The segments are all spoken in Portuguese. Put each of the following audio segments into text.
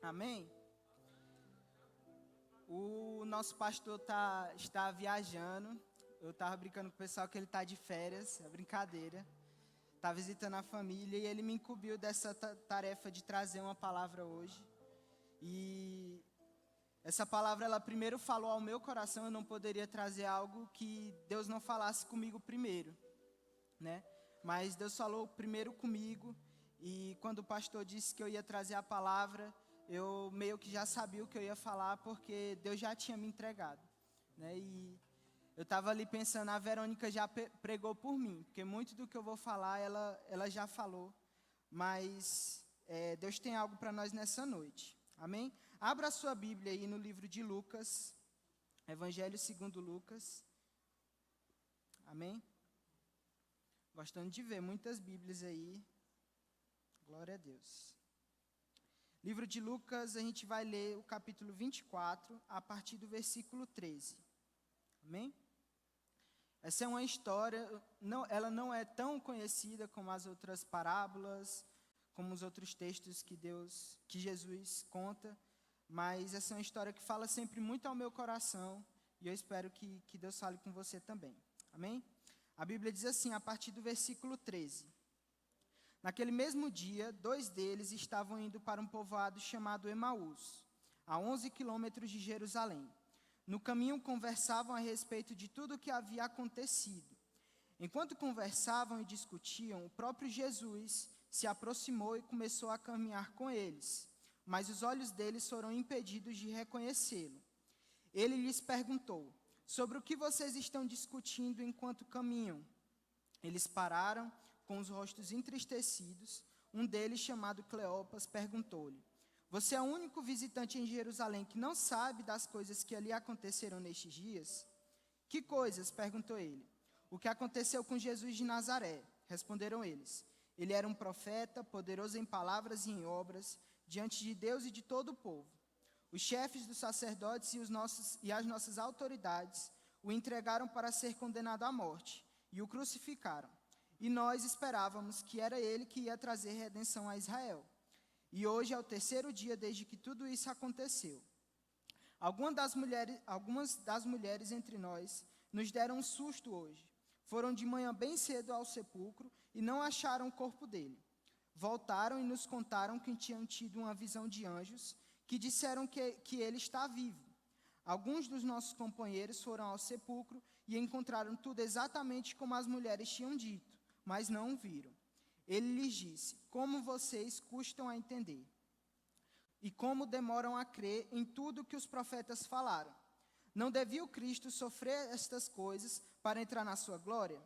Amém? O nosso pastor está viajando. Eu estava brincando com o pessoal que ele está de férias, é brincadeira. Está visitando a família e ele me incumbiu dessa tarefa de trazer uma palavra hoje. E essa palavra, ela primeiro falou ao meu coração. Eu não poderia trazer algo que Deus não falasse comigo primeiro, né? Mas Deus falou primeiro comigo. E quando o pastor disse que eu ia trazer a palavra, eu meio que já sabia o que eu ia falar, porque Deus já tinha me entregado, né? E eu estava ali pensando, a Verônica já pregou por mim, porque muito do que eu vou falar, ela já falou. Mas Deus tem algo para nós nessa noite, amém? Abra a sua Bíblia aí no livro de Lucas, Evangelho segundo Lucas, amém? Gostando de ver muitas Bíblias aí, glória a Deus. Livro de Lucas, a gente vai ler o capítulo 24, a partir do versículo 13. Amém? Essa é uma história, ela não é tão conhecida como as outras parábolas, como os outros textos que Jesus conta, mas essa é uma história que fala sempre muito ao meu coração, e eu espero que Deus fale com você também. Amém? A Bíblia diz assim, a partir do versículo 13. Naquele mesmo dia, 2 deles estavam indo para um povoado chamado Emaús, a 11 quilômetros de Jerusalém. No caminho conversavam a respeito de tudo o que havia acontecido. Enquanto conversavam e discutiam, o próprio Jesus se aproximou e começou a caminhar com eles, mas os olhos deles foram impedidos de reconhecê-lo. Ele lhes perguntou, sobre o que vocês estão discutindo enquanto caminham? Eles pararam, com os rostos entristecidos. Um deles, chamado Cleopas, perguntou-lhe, você é o único visitante em Jerusalém que não sabe das coisas que ali aconteceram nestes dias? Que coisas? Perguntou ele. O que aconteceu com Jesus de Nazaré? Responderam eles. Ele era um profeta, poderoso em palavras e em obras, diante de Deus e de todo o povo. Os chefes dos sacerdotes e as nossas autoridades o entregaram para ser condenado à morte e o crucificaram. E nós esperávamos que era ele que ia trazer redenção a Israel. E hoje é o 3º dia desde que tudo isso aconteceu. Algumas das mulheres entre nós nos deram um susto hoje. Foram de manhã bem cedo ao sepulcro e não acharam o corpo dele. Voltaram e nos contaram que tinham tido uma visão de anjos que disseram que ele está vivo. Alguns dos nossos companheiros foram ao sepulcro e encontraram tudo exatamente como as mulheres tinham dito, mas não o viram. Ele lhes disse, como vocês custam a entender? E como demoram a crer em tudo que os profetas falaram? Não devia o Cristo sofrer estas coisas para entrar na sua glória?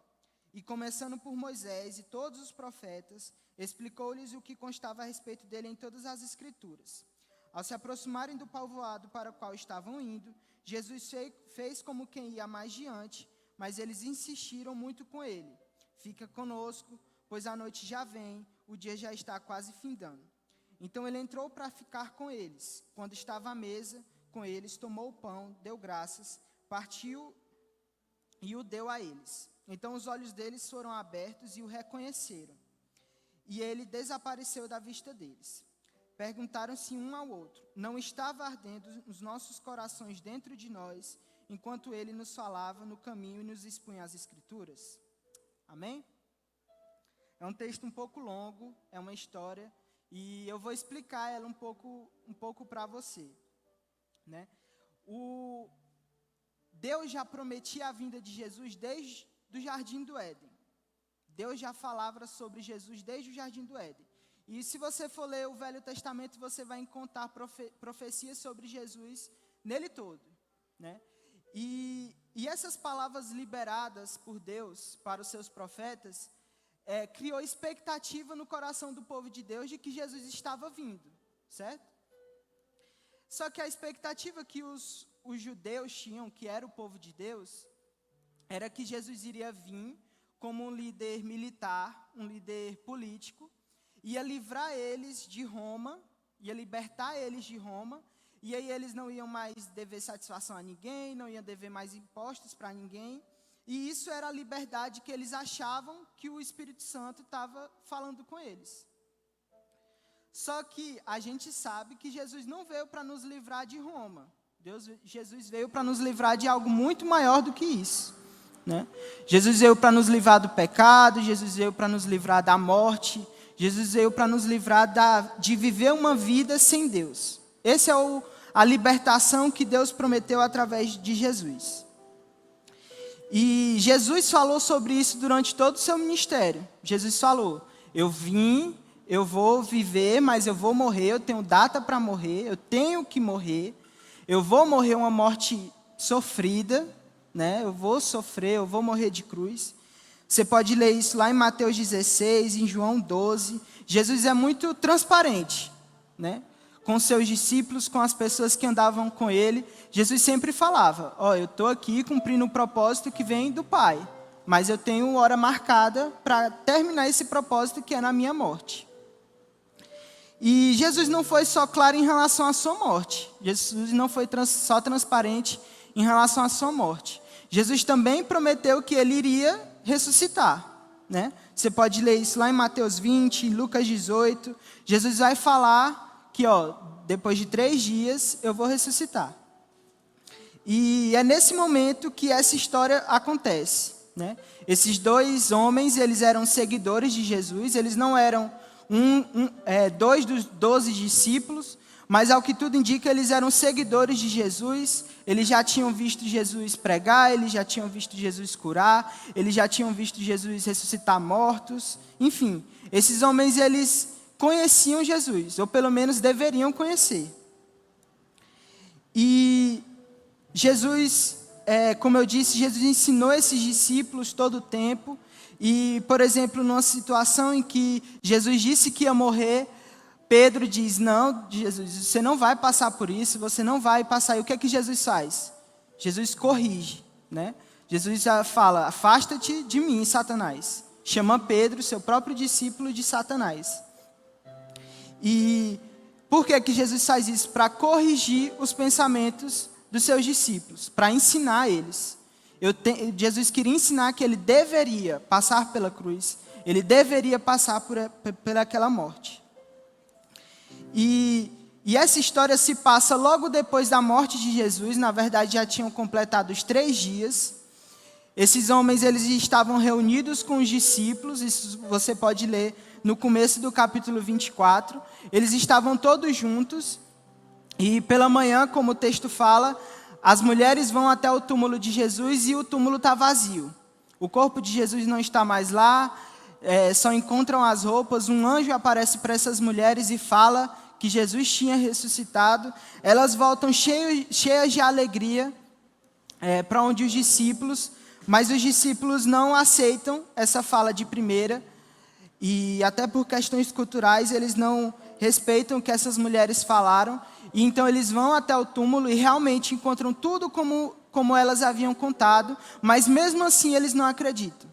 E começando por Moisés e todos os profetas, explicou-lhes o que constava a respeito dele em todas as Escrituras. Ao se aproximarem do povoado para o qual estavam indo, Jesus fez como quem ia mais diante, mas eles insistiram muito com ele. Fica conosco, pois a noite já vem, o dia já está quase findando. Então ele entrou para ficar com eles. Quando estava à mesa com eles, tomou o pão, deu graças, partiu e o deu a eles. Então os olhos deles foram abertos e o reconheceram. E ele desapareceu da vista deles. Perguntaram-se um ao outro, não estava ardendo os nossos corações dentro de nós, enquanto ele nos falava no caminho e nos expunha as Escrituras? Amém? É um texto um pouco longo, é uma história, e eu vou explicar ela um pouco para você, né? Deus já prometia a vinda de Jesus desde o Jardim do Éden. Deus já falava sobre Jesus desde o Jardim do Éden. E se você for ler o Velho Testamento, você vai encontrar profecias sobre Jesus nele todo, né? E essas palavras liberadas por Deus para os seus profetas, criou expectativa no coração do povo de Deus de que Jesus estava vindo, certo? Só que a expectativa que os judeus tinham, que era o povo de Deus, era que Jesus iria vir como um líder militar, um líder político, ia livrar eles de Roma, ia libertar eles de Roma, e aí eles não iam mais dever satisfação a ninguém, não iam dever mais impostos para ninguém, e isso era a liberdade que eles achavam que o Espírito Santo estava falando com eles. Só que a gente sabe que Jesus não veio para nos livrar de Roma. Jesus veio para nos livrar de algo muito maior do que isso, né? Jesus veio para nos livrar do pecado, Jesus veio para nos livrar da morte, Jesus veio para nos livrar de viver uma vida sem Deus. Essa é a libertação que Deus prometeu através de Jesus. E Jesus falou sobre isso durante todo o seu ministério. Jesus falou: eu vim, eu vou viver, mas eu vou morrer, eu tenho data para morrer, eu tenho que morrer, eu vou morrer uma morte sofrida, né? Eu vou sofrer, eu vou morrer de cruz. Você pode ler isso lá em Mateus 16, em João 12. Jesus é muito transparente, né? Com seus discípulos, com as pessoas que andavam com ele. Jesus sempre falava: eu estou aqui cumprindo um propósito que vem do Pai, mas eu tenho hora marcada para terminar esse propósito, que é na minha morte. E Jesus não foi só claro em relação à sua morte. Jesus não foi só transparente em relação à sua morte. Jesus também prometeu que ele iria ressuscitar, né? Você pode ler isso lá em Mateus 20, em Lucas 18. Jesus vai falar que, depois de 3 dias eu vou ressuscitar. E é nesse momento que essa história acontece, né? Esses 2 homens, eles eram seguidores de Jesus, eles não eram 2 dos 12 discípulos, mas ao que tudo indica, eles eram seguidores de Jesus. Eles já tinham visto Jesus pregar, eles já tinham visto Jesus curar, eles já tinham visto Jesus ressuscitar mortos. Enfim, esses homens, eles conheciam Jesus, ou pelo menos deveriam conhecer. E Jesus, como eu disse, Jesus ensinou esses discípulos todo o tempo. E, por exemplo, numa situação em que Jesus disse que ia morrer, Pedro diz: não, Jesus, você não vai passar por isso, você não vai passar. E o que é que Jesus faz? Jesus corrige, né? Jesus já fala: afasta-te de mim, Satanás. Chama Pedro, seu próprio discípulo, de Satanás. E por que que Jesus faz isso? Para corrigir os pensamentos dos seus discípulos, para ensinar eles. Jesus queria ensinar que ele deveria passar pela cruz, ele deveria passar por aquela morte. E essa história se passa logo depois da morte de Jesus. Na verdade, já tinham completado os 3 dias. Esses homens, eles estavam reunidos com os discípulos, isso você pode ler no começo do capítulo 24. Eles estavam todos juntos, e pela manhã, como o texto fala, as mulheres vão até o túmulo de Jesus e o túmulo está vazio. O corpo de Jesus não está mais lá, só encontram as roupas. Um anjo aparece para essas mulheres e fala que Jesus tinha ressuscitado. Elas voltam cheias de alegria para onde os discípulos, mas os discípulos não aceitam essa fala de primeira, e até por questões culturais eles não respeitam o que essas mulheres falaram. E então eles vão até o túmulo e realmente encontram tudo como elas haviam contado, mas mesmo assim eles não acreditam.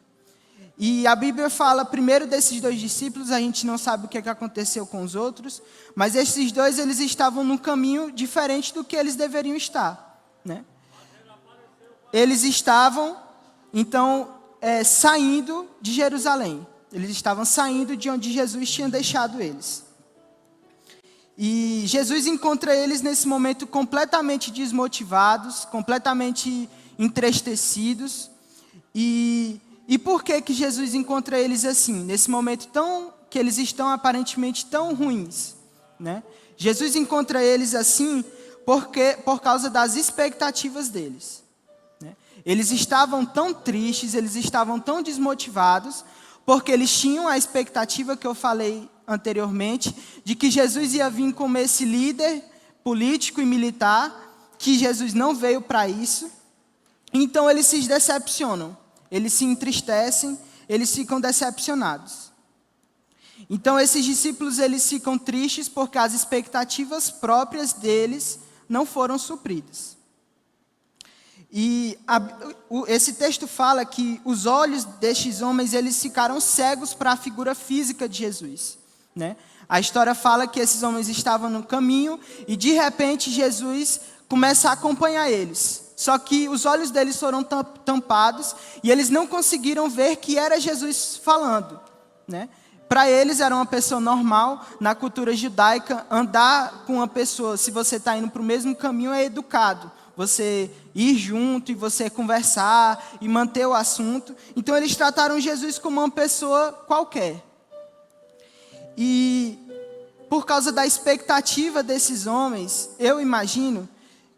E a Bíblia fala primeiro desses 2 discípulos. A gente não sabe o que aconteceu com os outros, mas esses 2, eles estavam num caminho diferente do que eles deveriam estar, né? Eles estavam, então, saindo de Jerusalém. Eles estavam saindo de onde Jesus tinha deixado eles. E Jesus encontra eles nesse momento completamente desmotivados, completamente entristecidos. E por que Jesus encontra eles assim, nesse momento que eles estão aparentemente tão ruins, né? Jesus encontra eles assim por causa das expectativas deles, né? Eles estavam tão tristes, eles estavam tão desmotivados, porque eles tinham a expectativa que eu falei anteriormente, de que Jesus ia vir como esse líder político e militar, que Jesus não veio para isso. Então eles se decepcionam, eles se entristecem, eles ficam decepcionados. Então esses discípulos, eles ficam tristes porque as expectativas próprias deles não foram supridas. E esse texto fala que os olhos destes homens, eles ficaram cegos para a figura física de Jesus, né? A história fala que esses homens estavam no caminho e de repente Jesus começa a acompanhar eles. Só que os olhos deles foram tampados e eles não conseguiram ver que era Jesus falando, né? para eles era uma pessoa normal, na cultura judaica, andar com uma pessoa, se você está indo para o mesmo caminho, é educado. Você ir junto e você conversar e manter o assunto. Então eles trataram Jesus como uma pessoa qualquer. E por causa da expectativa desses homens, eu imagino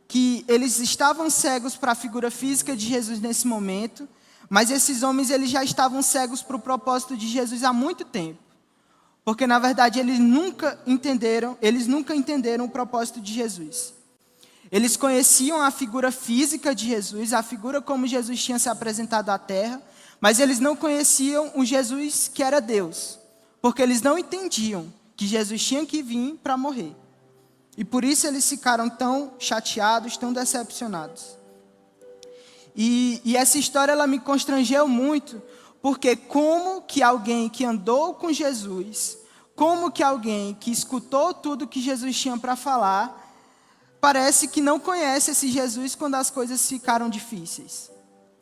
que eles estavam cegos para a figura física de Jesus nesse momento, mas esses homens eles já estavam cegos para o propósito de Jesus há muito tempo. Porque na verdade eles nunca entenderam o propósito de Jesus. Eles conheciam a figura física de Jesus, a figura como Jesus tinha se apresentado à terra, mas eles não conheciam o Jesus que era Deus, porque eles não entendiam que Jesus tinha que vir para morrer. E por isso eles ficaram tão chateados, tão decepcionados. E essa história ela me constrangeu muito, porque como que alguém que andou com Jesus, como que alguém que escutou tudo que Jesus tinha para falar, parece que não conhece esse Jesus quando as coisas ficaram difíceis,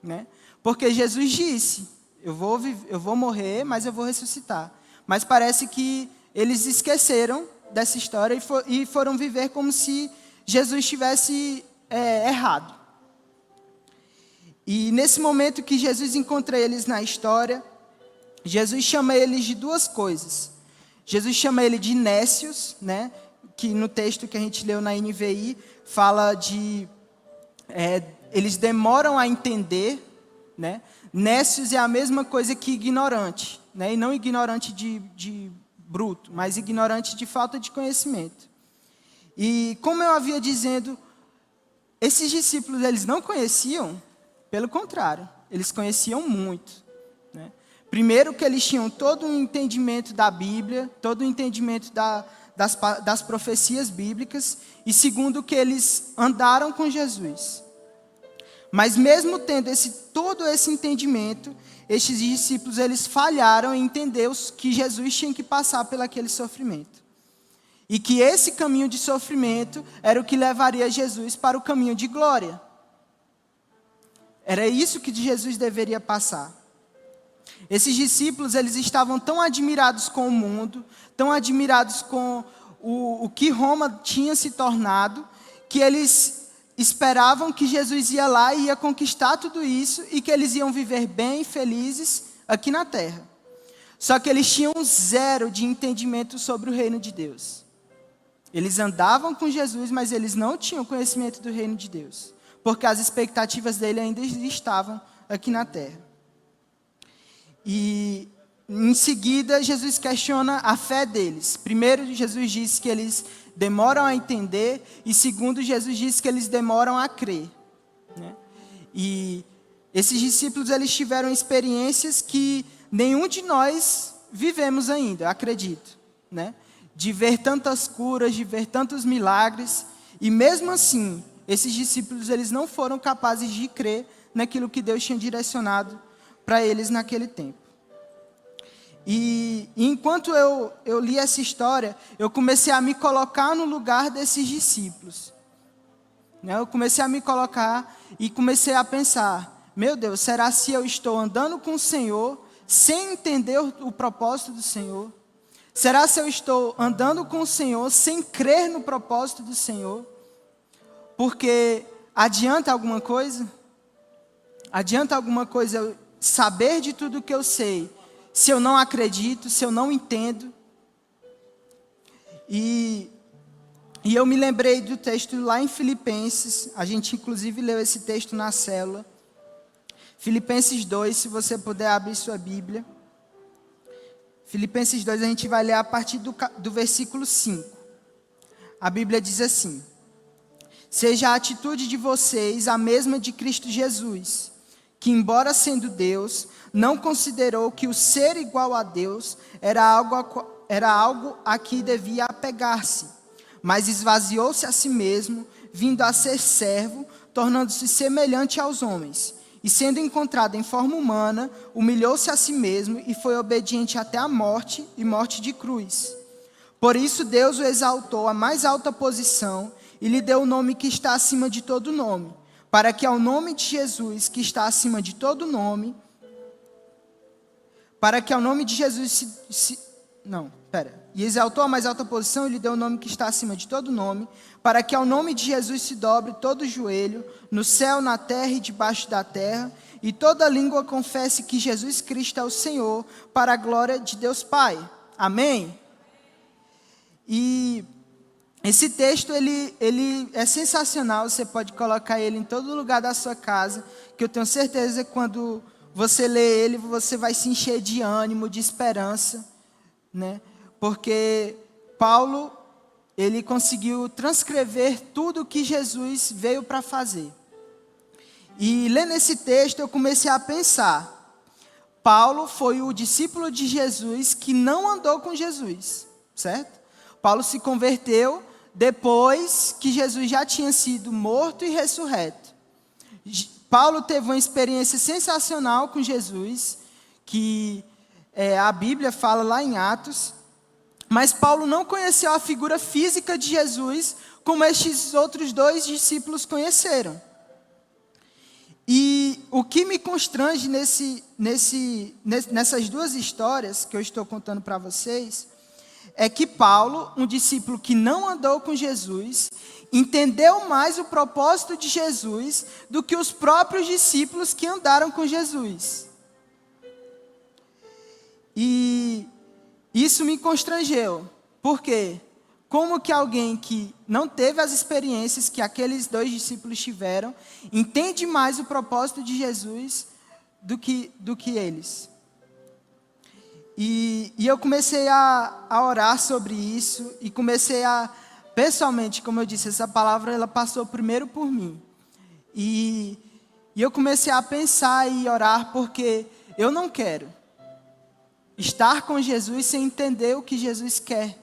né? Porque Jesus disse, eu vou morrer, mas eu vou ressuscitar. Mas parece que eles esqueceram dessa história e foram viver como se Jesus estivesse errado. E nesse momento que Jesus encontra eles na história, Jesus chama eles de duas coisas. Jesus chama ele de nécios, né? Que no texto que a gente leu na NVI, fala de... eles demoram a entender, né? Nécios é a mesma coisa que ignorante, né? E não ignorante de bruto, mas ignorante de falta de conhecimento. E como eu havia dizendo, esses discípulos, eles não conheciam, pelo contrário, eles conheciam muito, né? Primeiro que eles tinham todo um entendimento da Bíblia, todo um entendimento das profecias bíblicas, e segundo que eles andaram com Jesus. Mas mesmo tendo todo esse entendimento, estes discípulos eles falharam em entender que Jesus tinha que passar por aquele sofrimento. E que esse caminho de sofrimento era o que levaria Jesus para o caminho de glória. Era isso que Jesus deveria passar. Esses discípulos, eles estavam tão admirados com o mundo, tão admirados com o que Roma tinha se tornado, que eles esperavam que Jesus ia lá e ia conquistar tudo isso e que eles iam viver bem, felizes, aqui na terra. Só que eles tinham zero de entendimento sobre o reino de Deus. Eles andavam com Jesus, mas eles não tinham conhecimento do reino de Deus, porque as expectativas dele ainda estavam aqui na terra. E em seguida, Jesus questiona a fé deles. Primeiro, Jesus disse que eles demoram a entender, e segundo, Jesus disse que eles demoram a crer, né? E esses discípulos, eles tiveram experiências que nenhum de nós vivemos ainda, acredito, né? De ver tantas curas, de ver tantos milagres, e mesmo assim, esses discípulos, eles não foram capazes de crer naquilo que Deus tinha direcionado para eles naquele tempo. E enquanto eu li essa história, eu comecei a me colocar no lugar desses discípulos, né? Eu comecei a me colocar e comecei a pensar, meu Deus, será se eu estou andando com o Senhor sem entender o propósito do Senhor? Será se eu estou andando com o Senhor sem crer no propósito do Senhor? Porque adianta alguma coisa? Adianta alguma coisa eu saber de tudo que eu sei, se eu não acredito, se eu não entendo? E eu me lembrei do texto lá em Filipenses, a gente inclusive leu esse texto na célula. Filipenses 2, se você puder abrir sua Bíblia. Filipenses 2, a gente vai ler a partir do versículo 5. A Bíblia diz assim: seja a atitude de vocês a mesma de Cristo Jesus, que embora sendo Deus, não considerou que o ser igual a Deus era algo a que devia apegar-se, mas esvaziou-se a si mesmo, vindo a ser servo, tornando-se semelhante aos homens. E sendo encontrado em forma humana, humilhou-se a si mesmo e foi obediente até a morte e morte de cruz. Por isso Deus o exaltou à mais alta posição e lhe deu o nome que está acima de todo nome, para que ao nome de Jesus, que está acima de todo nome, para que ao nome de Jesus E exaltou a mais alta posição e lhe deu o nome que está acima de todo nome, para que ao nome de Jesus se dobre todo o joelho, no céu, na terra e debaixo da terra, e toda língua confesse que Jesus Cristo é o Senhor, para a glória de Deus Pai. Amém? E esse texto, ele é sensacional, você pode colocar ele em todo lugar da sua casa, que eu tenho certeza que quando você lê ele, você vai se encher de ânimo, de esperança, né? Porque Paulo, ele conseguiu transcrever tudo o que Jesus veio para fazer. E lendo esse texto, eu comecei a pensar, Paulo foi o discípulo de Jesus que não andou com Jesus, certo? Paulo se converteu depois que Jesus já tinha sido morto e ressurreto. Paulo teve uma experiência sensacional com Jesus, que a Bíblia fala lá em Atos, mas Paulo não conheceu a figura física de Jesus como estes outros dois discípulos conheceram. E o que me constrange nessas duas histórias que eu estou contando para vocês, é que Paulo, um discípulo que não andou com Jesus, entendeu mais o propósito de Jesus do que os próprios discípulos que andaram com Jesus. E isso me constrangeu. Por quê? Como que alguém que não teve as experiências que aqueles dois discípulos tiveram, entende mais o propósito de Jesus do que eles? E eu comecei a orar sobre isso, e comecei a, pessoalmente, como eu disse, essa palavra ela passou primeiro por mim. E eu comecei a pensar e orar, porque eu não quero estar com Jesus sem entender o que Jesus quer,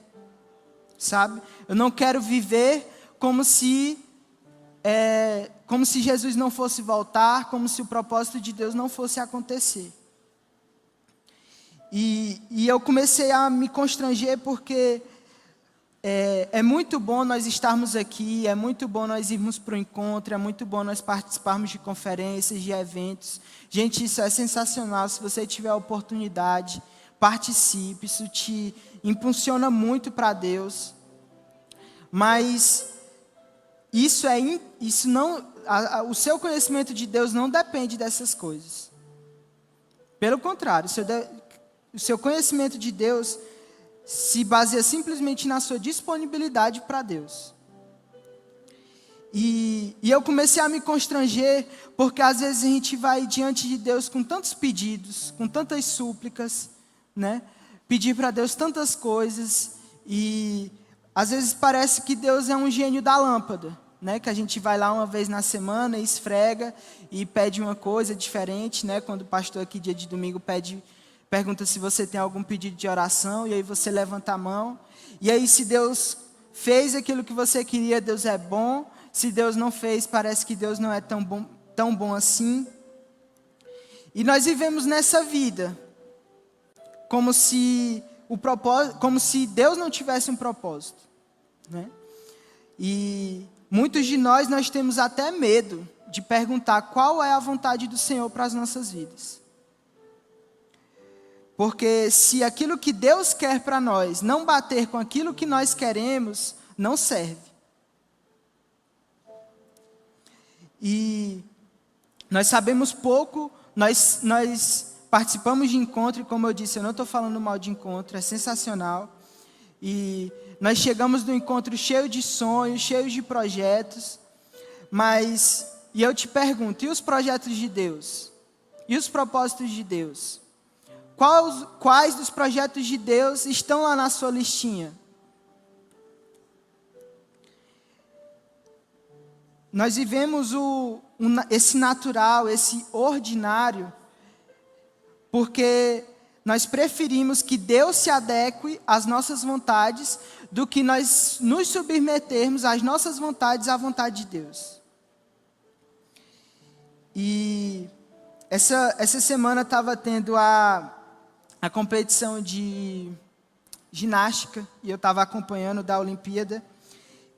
sabe? Eu não quero viver como se Jesus não fosse voltar, como se o propósito de Deus não fosse acontecer. E eu comecei a me constranger porque é muito bom nós estarmos aqui, é muito bom nós irmos para o encontro, é muito bom nós participarmos de conferências, de eventos. Gente, isso é sensacional. Se você tiver a oportunidade, participe, isso te impulsiona muito para Deus. Mas o seu conhecimento de Deus não depende dessas coisas. Pelo contrário, o seu conhecimento de Deus se baseia simplesmente na sua disponibilidade para Deus. E eu comecei a me constranger, porque às vezes a gente vai diante de Deus com tantos pedidos, com tantas súplicas, né? Pedir para Deus tantas coisas, e às vezes parece que Deus é um gênio da lâmpada, né? Que a gente vai lá uma vez na semana, esfrega e pede uma coisa diferente, né? Quando o pastor aqui dia de domingo pergunta se você tem algum pedido de oração, e aí você levanta a mão, e aí se Deus fez aquilo que você queria, Deus é bom. Se Deus não fez, parece que Deus não é tão bom assim. E nós vivemos nessa vida como se Deus não tivesse um propósito, né? E muitos de nós temos até medo de perguntar qual é a vontade do Senhor para as nossas vidas. Porque se aquilo que Deus quer para nós não bater com aquilo que nós queremos, não serve. E nós sabemos pouco, nós participamos de encontro, e como eu disse, eu não estou falando mal de encontro, é sensacional. E nós chegamos no encontro cheio de sonhos, cheio de projetos, e eu te pergunto, e os projetos de Deus? E os propósitos de Deus? Quais dos projetos de Deus estão lá na sua listinha? Nós vivemos esse natural, esse ordinário, porque nós preferimos que Deus se adeque às nossas vontades do que nós nos submetermos às nossas vontades à vontade de Deus. E essa semana estava tendo a competição de ginástica, e eu estava acompanhando da Olimpíada,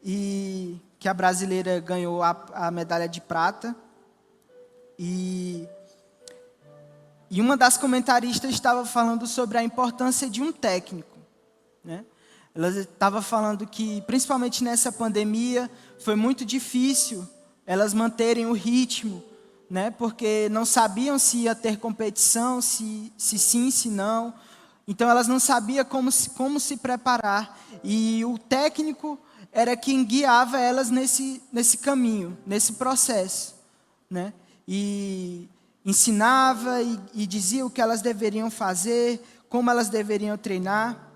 e que a brasileira ganhou a medalha de prata, e uma das comentaristas estava falando sobre a importância de um técnico, né? Ela estava falando que, principalmente nessa pandemia, foi muito difícil elas manterem o ritmo, né? Porque não sabiam se ia ter competição, se sim, se não. Então, elas não sabiam como se preparar. E o técnico era quem guiava elas nesse caminho, nesse processo, né? E ensinava e dizia o que elas deveriam fazer, como elas deveriam treinar.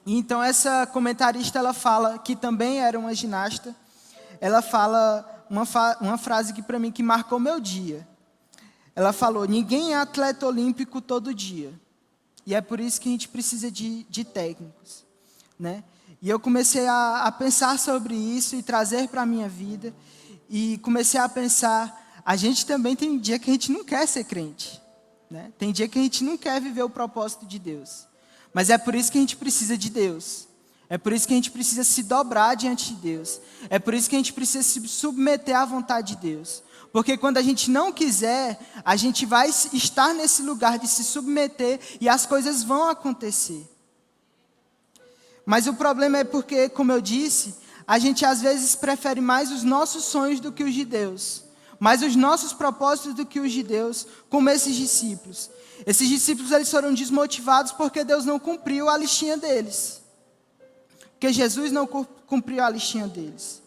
Então, essa comentarista, ela fala, que também era uma ginasta, ela fala uma frase que para mim que marcou meu dia. Ela falou: ninguém é atleta olímpico todo dia. E é por isso que a gente precisa de técnicos, né? E eu comecei a pensar sobre isso e trazer para a minha vida. E comecei a pensar, a gente também tem dia que a gente não quer ser crente, né? Tem dia que a gente não quer viver o propósito de Deus. Mas é por isso que a gente precisa de Deus. É por isso que a gente precisa se dobrar diante de Deus. É por isso que a gente precisa se submeter à vontade de Deus. Porque quando a gente não quiser, a gente vai estar nesse lugar de se submeter e as coisas vão acontecer. Mas o problema é porque, como eu disse, a gente às vezes prefere mais os nossos sonhos do que os de Deus. Mais os nossos propósitos do que os de Deus, como esses discípulos. Esses discípulos, eles foram desmotivados porque Deus não cumpriu a listinha deles. Porque Jesus não cumpriu a listinha deles.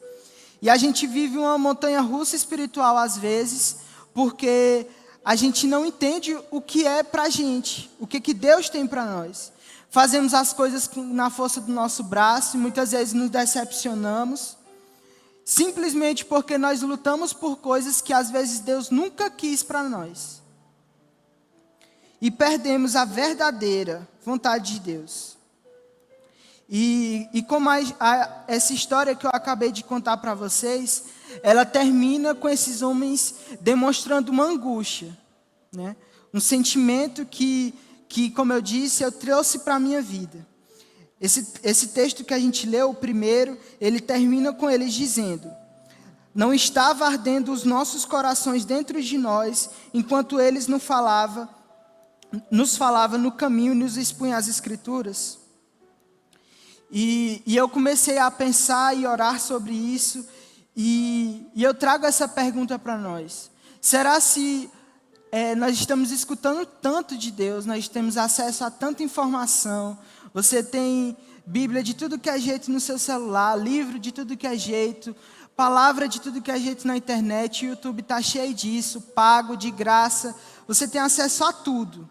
E a gente vive uma montanha-russa espiritual às vezes, porque a gente não entende o que é para a gente, o que Deus tem para nós. Fazemos as coisas na força do nosso braço e muitas vezes nos decepcionamos, simplesmente porque nós lutamos por coisas que às vezes Deus nunca quis para nós. E perdemos a verdadeira vontade de Deus. E como essa história que eu acabei de contar para vocês, ela termina com esses homens demonstrando uma angústia, né? Um sentimento que, como eu disse, eu trouxe para a minha vida. Esse texto que a gente leu, o primeiro, ele termina com eles dizendo: não estava ardendo os nossos corações dentro de nós, enquanto eles nos falava no caminho e nos expunha as Escrituras. E eu comecei a pensar e orar sobre isso, e eu trago essa pergunta para nós. Será se nós estamos escutando tanto de Deus, nós temos acesso a tanta informação, você tem Bíblia de tudo que é jeito no seu celular, livro de tudo que é jeito, palavra de tudo que é jeito na internet, o YouTube está cheio disso, pago, de graça, você tem acesso a tudo.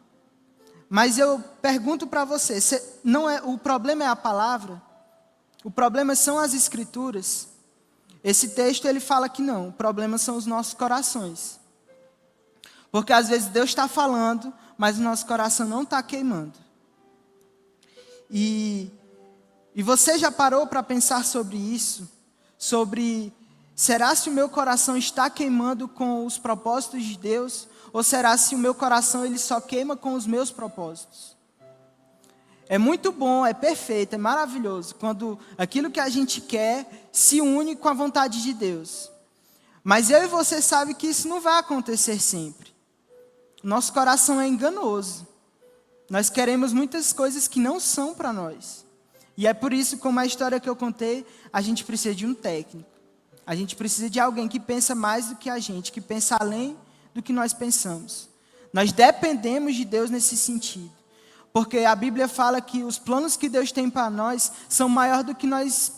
Mas eu pergunto para você, o problema é a palavra? O problema são as Escrituras? Esse texto ele fala que não, o problema são os nossos corações. Porque às vezes Deus está falando, mas o nosso coração não está queimando. E você já parou para pensar sobre isso? Sobre, será se o meu coração está queimando com os propósitos de Deus? Ou será se o meu coração ele só queima com os meus propósitos? É muito bom, é perfeito, é maravilhoso quando aquilo que a gente quer se une com a vontade de Deus. Mas eu e você sabem que isso não vai acontecer sempre. Nosso coração é enganoso. Nós queremos muitas coisas que não são para nós. E é por isso, como a história que eu contei, a gente precisa de um técnico. A gente precisa de alguém que pensa mais do que a gente, que pensa além do que nós pensamos. Nós dependemos de Deus nesse sentido. Porque a Bíblia fala que os planos que Deus tem para nós são maiores do que nós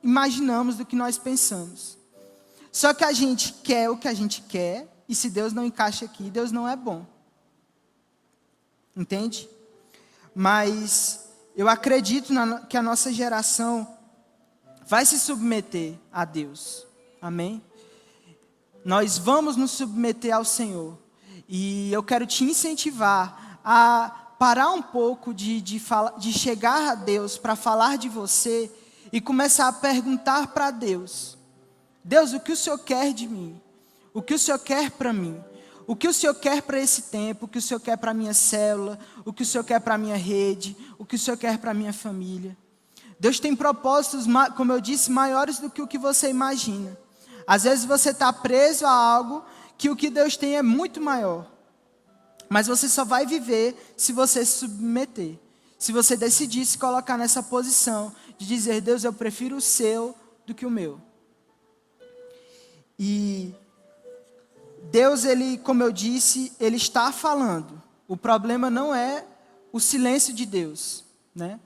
imaginamos, do que nós pensamos. Só que a gente quer o que a gente quer, e se Deus não encaixa aqui, Deus não é bom. Entende? Mas eu acredito que a nossa geração vai se submeter a Deus. Amém? Nós vamos nos submeter ao Senhor. E eu quero te incentivar a parar um pouco de chegar a Deus para falar de você e começar a perguntar para Deus: Deus, o que o Senhor quer de mim? O que o Senhor quer para mim? O que o Senhor quer para esse tempo? O que o Senhor quer para a minha célula? O que o Senhor quer para a minha rede? O que o Senhor quer para a minha família? Deus tem propósitos, como eu disse, maiores do que o que você imagina. Às vezes você está preso a algo que o que Deus tem é muito maior. Mas você só vai viver se você se submeter. Se você decidir se colocar nessa posição de dizer, Deus, eu prefiro o seu do que o meu. E Deus, ele, como eu disse, ele está falando. O problema não é o silêncio de Deus, né?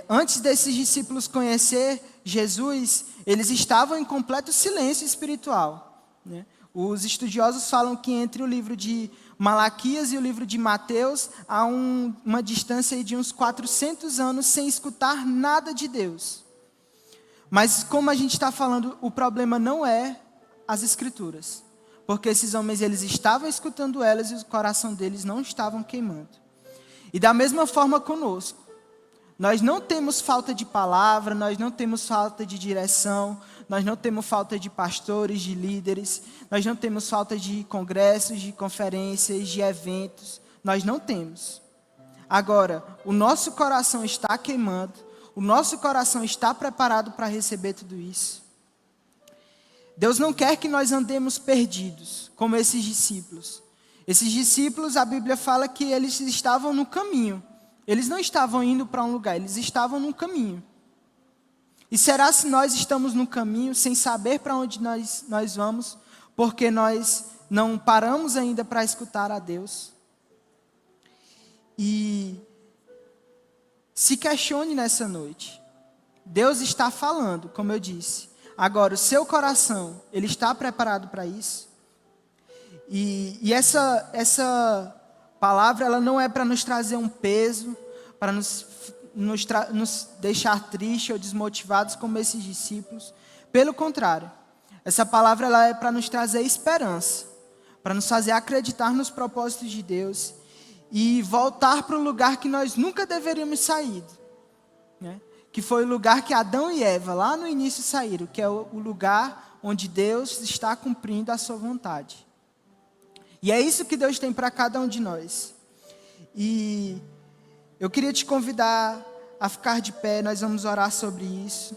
Antes desses discípulos conhecer Jesus, eles estavam em completo silêncio espiritual, né? Os estudiosos falam que entre o livro de Malaquias e o livro de Mateus há uma distância de uns 400 anos sem escutar nada de Deus. Mas como a gente está falando, o problema não é as Escrituras, porque esses homens eles estavam escutando elas e o coração deles não estavam queimando. E da mesma forma conosco, nós não temos falta de palavra, nós não temos falta de direção, nós não temos falta de pastores, de líderes, nós não temos falta de congressos, de conferências, de eventos, nós não temos. Agora, o nosso coração está queimando, o nosso coração está preparado para receber tudo isso. Deus não quer que nós andemos perdidos, como esses discípulos. Esses discípulos, a Bíblia fala que eles estavam no caminho. Eles não estavam indo para um lugar, eles estavam no caminho. E será se nós estamos no caminho sem saber para onde nós vamos, porque nós não paramos ainda para escutar a Deus? E se questione nessa noite. Deus está falando, como eu disse. Agora, o seu coração, ele está preparado para isso? E essa palavra, ela não é para nos trazer um peso, para nos deixar tristes ou desmotivados como esses discípulos. Pelo contrário, essa palavra ela é para nos trazer esperança, para nos fazer acreditar nos propósitos de Deus e voltar para o lugar que nós nunca deveríamos sair, né? Que foi o lugar que Adão e Eva lá no início saíram, que é o lugar onde Deus está cumprindo a sua vontade. E é isso que Deus tem para cada um de nós. E eu queria te convidar a ficar de pé, nós vamos orar sobre isso.